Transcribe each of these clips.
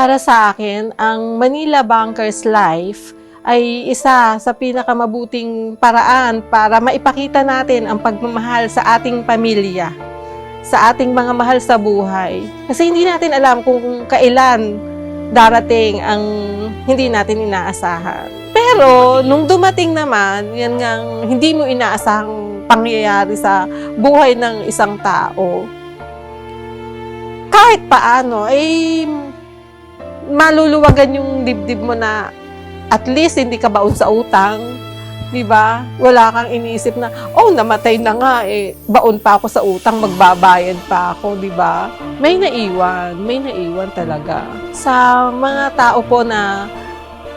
Para sa akin, ang Manila Bankers Life ay isa sa pinakamabuting paraan para maipakita natin ang pagmamahal sa ating pamilya, sa ating mga mahal sa buhay. Kasi hindi natin alam kung kailan darating ang hindi natin inaasahan. Pero nung dumating naman, yan ngang hindi mo inaasahang pangyayari sa buhay ng isang tao, kahit paano, ay maluluwagan yung dibdib mo na at least hindi ka baon sa utang, di ba? Wala kang iniisip na, oh, namatay na nga, baon pa ako sa utang, magbabayad pa ako, di ba? May naiwan talaga. Sa mga tao po na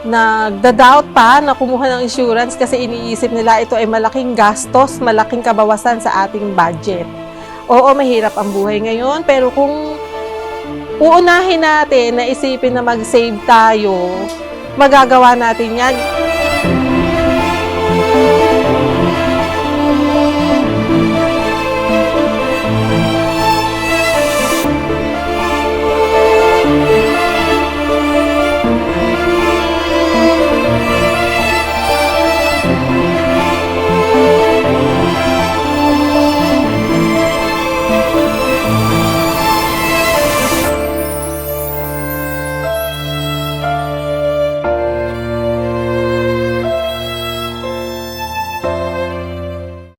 nagda-doubt pa na kumuha ng insurance kasi iniisip nila ito ay malaking gastos, malaking kabawasan sa ating budget. Oo, mahirap ang buhay ngayon, pero kung uunahin natin na isipin na mag-save tayo, magagawa natin yan.